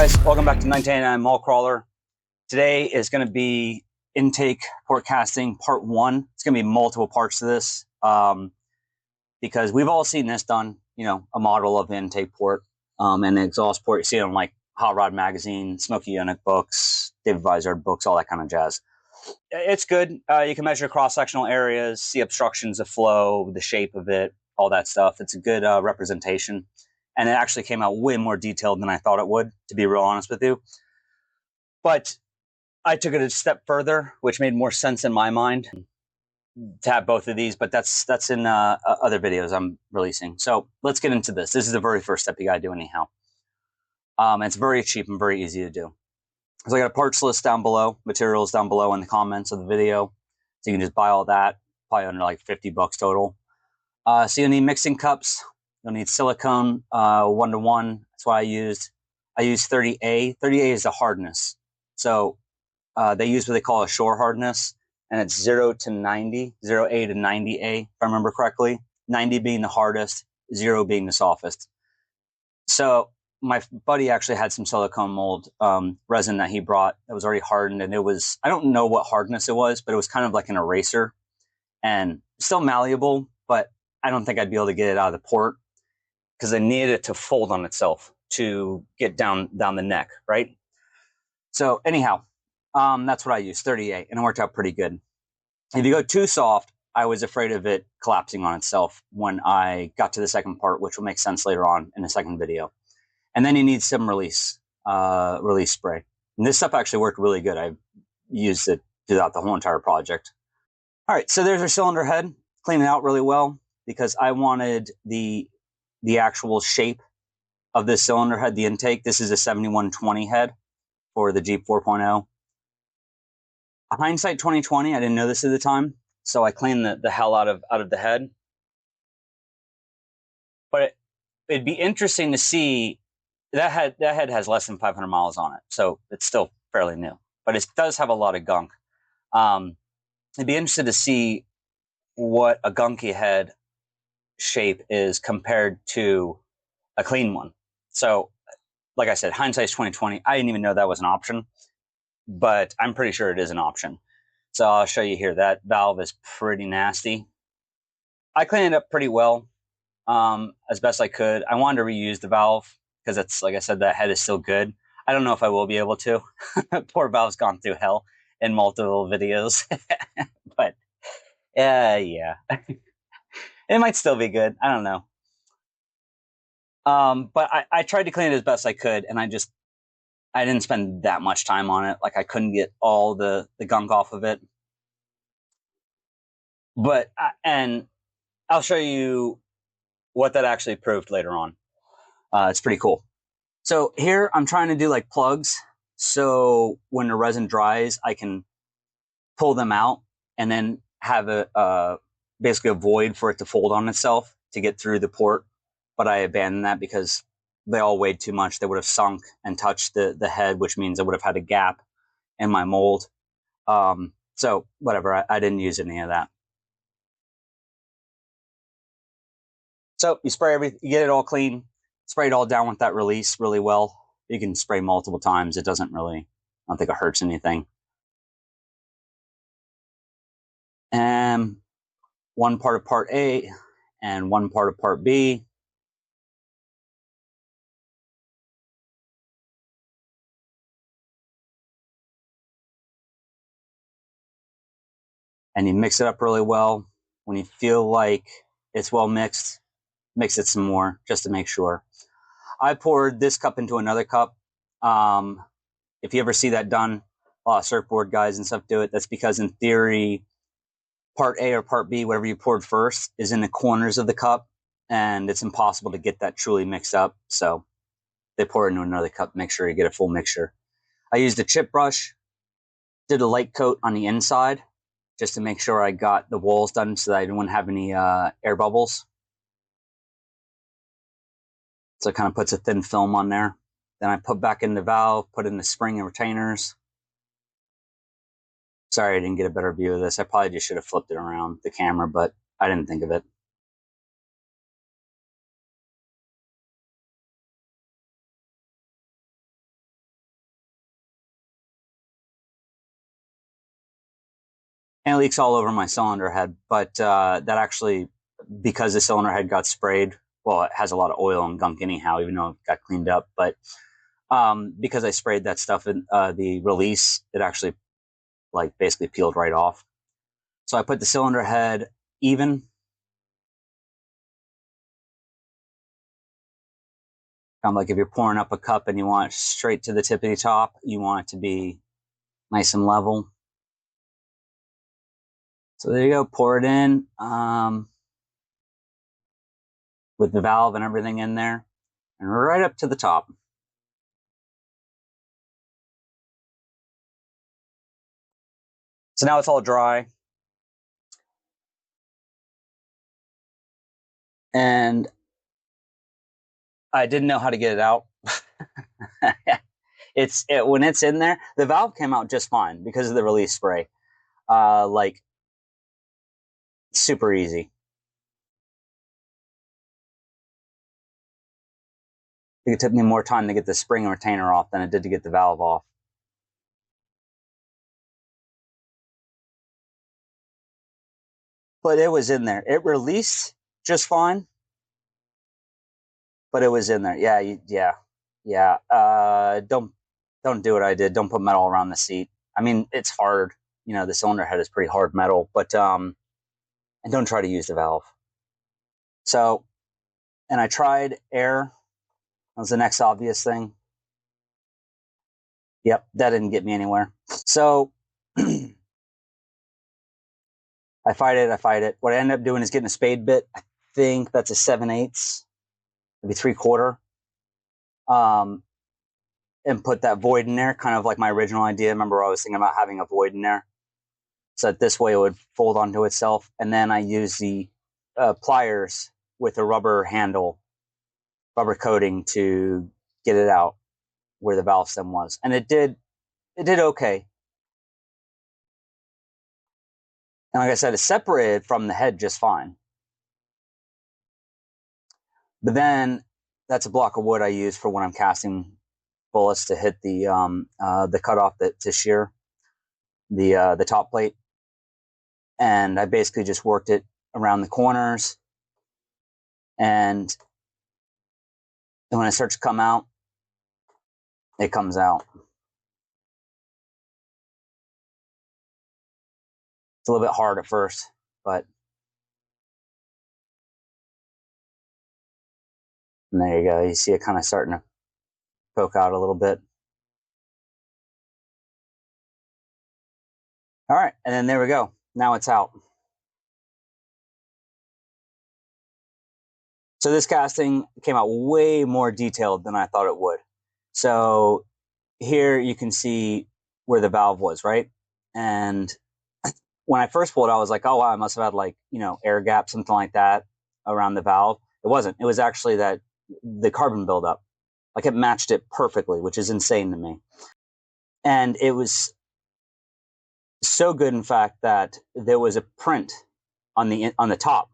guys, welcome back to 1999 Mall Crawler. Today is going to be intake port casting part 1. It's going to be multiple parts to this because we've all seen this done, you know, a model of intake port and an exhaust port. You see it on like Hot Rod Magazine, Smokey Yunick books, David Vizard books, all that kind of jazz. It's good. You can measure cross-sectional areas, see obstructions of flow, the shape of it, all that stuff. It's a good representation. And it actually came out way more detailed than I thought it would, to be real honest with you. But I took it a step further, which made more sense in my mind to have both of these. But that's in other videos I'm releasing. So let's get into this. This is the very first step you got to do anyhow. It's very cheap and very easy to do. So I got a parts list down below, materials down below in the comments of the video. So you can just buy all that, probably under like $50 total. So you'll need mixing cups. You'll need silicone 1:1. That's what I used. I used 30A. 30A is the hardness. So they use what they call a shore hardness, and it's 0 to 90, 0A to 90A, if I remember correctly. 90 being the hardest, 0 being the softest. So my buddy actually had some silicone mold resin that he brought that was already hardened, and it was, I don't know what hardness it was, but it was kind of like an eraser and still malleable, but I don't think I'd be able to get it out of the port because I needed it to fold on itself to get down the neck, right? So anyhow, that's what I used, 38, and it worked out pretty good. If you go too soft, I was afraid of it collapsing on itself when I got to the second part, which will make sense later on in the second video. And then you need some release spray. And this stuff actually worked really good. I've used it throughout the whole entire project. All right, so there's our cylinder head. Clean it out really well because I wanted the actual shape of this cylinder head, the intake. This is a 7120 head for the Jeep 4.0. Hindsight 2020, I didn't know this at the time, so I cleaned the hell out of the head. But it'd be interesting to see that head has less than 500 miles on it, so it's still fairly new. But it does have a lot of gunk. I'd be interested to see what a gunky head shape is compared to a clean one. So, like I said, hindsight's 2020. I didn't even know that was an option, but I'm pretty sure it is an option. So I'll show you here. That valve is pretty nasty. I cleaned it up pretty well, as best I could. I wanted to reuse the valve because it's, like I said, that head is still good. I don't know if I will be able to. Poor valve's gone through hell in multiple videos, but yeah. It might still be good. I don't know. But I tried to clean it as best I could, and I didn't spend that much time on it. Like, I couldn't get all the gunk off of it. But, and I'll show you what that actually proved later on. It's pretty cool. So here I'm trying to do like plugs. So when the resin dries, I can pull them out and then have basically a void for it to fold on itself to get through the port. But I abandoned that because they all weighed too much. They would have sunk and touched the head, which means I would have had a gap in my mold. So whatever, I didn't use any of that. So you spray everything, you get it all clean, spray it all down with that release really well. You can spray multiple times. It doesn't really, I don't think it hurts anything. And one part of part A and one part of part B. And you mix it up really well. When you feel like it's well mixed, mix it some more just to make sure. I poured this cup into another cup. If you ever see that done, a lot of surfboard guys and stuff do it. That's because in theory, part A or part B, whatever you poured first, is in the corners of the cup, and it's impossible to get that truly mixed up. So they pour it into another cup, make sure you get a full mixture. I used a chip brush, did a light coat on the inside, just to make sure I got the walls done so that I didn't have any air bubbles. So it kind of puts a thin film on there. Then I put back in the valve, put in the spring and retainers. Sorry I didn't get a better view of this. I probably just should have flipped it around the camera, but I didn't think of it. and it leaks all over my cylinder head. But that actually, because the cylinder head got sprayed, well, it has a lot of oil and gunk anyhow, even though it got cleaned up. But because I sprayed that stuff in the release, it actually like basically peeled right off. So I put the cylinder head even. Kind of like if you're pouring up a cup and you want it straight to the tippity top, you want it to be nice and level. So there you go, pour it in with the valve and everything in there, and right up to the top. So now it's all dry. And I didn't know how to get it out. When it's in there, the valve came out just fine because of the release spray. Like super easy. It took me more time to get the spring retainer off than it did to get the valve off. But it was in there. It released just fine, but it was in there. Yeah. Don't do what I did. Don't put metal around the seat. I mean, it's hard. You know, the cylinder head is pretty hard metal, but and don't try to use the valve. So, and I tried air. That was the next obvious thing. Yep, that didn't get me anywhere. So I fight it. What I ended up doing is getting a spade bit. I think that's a 7/8, maybe 3/4. And put that void in there, kind of like my original idea. Remember, I was thinking about having a void in there, so that this way it would fold onto itself. And then I use the pliers with a rubber handle, rubber coating to get it out where the valve stem was, and it did okay. And like I said, it's separated from the head just fine. But then that's a block of wood I use for when I'm casting bullets to hit the cutoff to shear the top plate. And I basically just worked it around the corners. And when it starts to come out, it comes out. It's a little bit hard at first, but and there you go. You see it kind of starting to poke out a little bit. All right, and then there we go. Now it's out. So this casting came out way more detailed than I thought it would. So here you can see where the valve was, right? And when I first pulled it, I was like, oh, wow, I must have had like, air gap, something like that around the valve. It wasn't. It was actually that the carbon buildup. Like it matched it perfectly, which is insane to me. And it was so good, in fact, that there was a print on the top.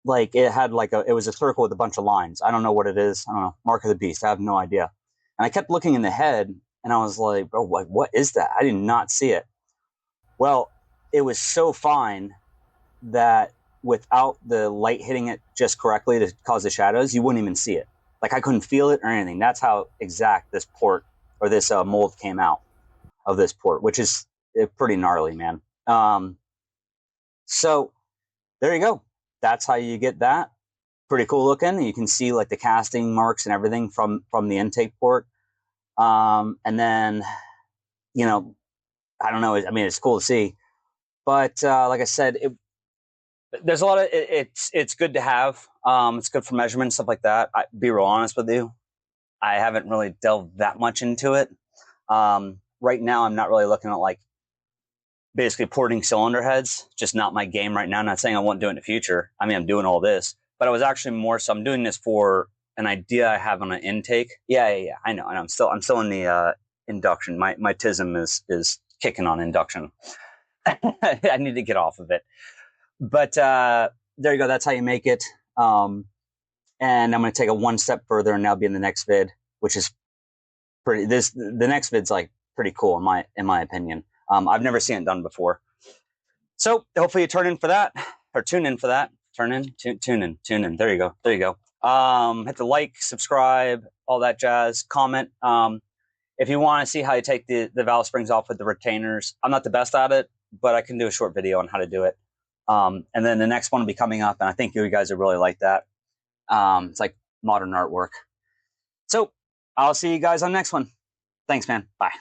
Like it had it was a circle with a bunch of lines. I don't know what it is. I don't know. Mark of the beast. I have no idea. And I kept looking in the head and I was like, bro, what is that? I did not see it. Well, it was so fine that without the light hitting it just correctly to cause the shadows, you wouldn't even see it. Like I couldn't feel it or anything. That's how exact this port or this mold came out of this port, which is pretty gnarly, man. So there you go. That's how you get that. Pretty cool looking. You can see like the casting marks and everything from the intake port. And then, I don't know. I mean, it's cool to see, but like I said, there's a lot of it's good to have. It's good for measurement, stuff like that. I'll be real honest with you, I haven't really delved that much into it. Right now, I'm not really looking at like basically porting cylinder heads. Just not my game right now. I'm not saying I won't do it in the future. I mean, I'm doing all this, but I was actually more so. I'm doing this for an idea I have on an intake. Yeah. I know, and I'm still in the induction. My TISM is kicking on induction. I need to get off of it. But there you go. That's how you make it. And I'm going to take it one step further and now be in the next vid, which is pretty. The next vid's like pretty cool in my opinion. I've never seen it done before. So hopefully you tune in for that. Tune in. There you go. Hit the like, subscribe, all that jazz. Comment. If you want to see how you take the valve springs off with the retainers, I'm not the best at it, but I can do a short video on how to do it. And then the next one will be coming up, and I think you guys will really like that. It's like modern artwork. So I'll see you guys on the next one. Thanks, man. Bye.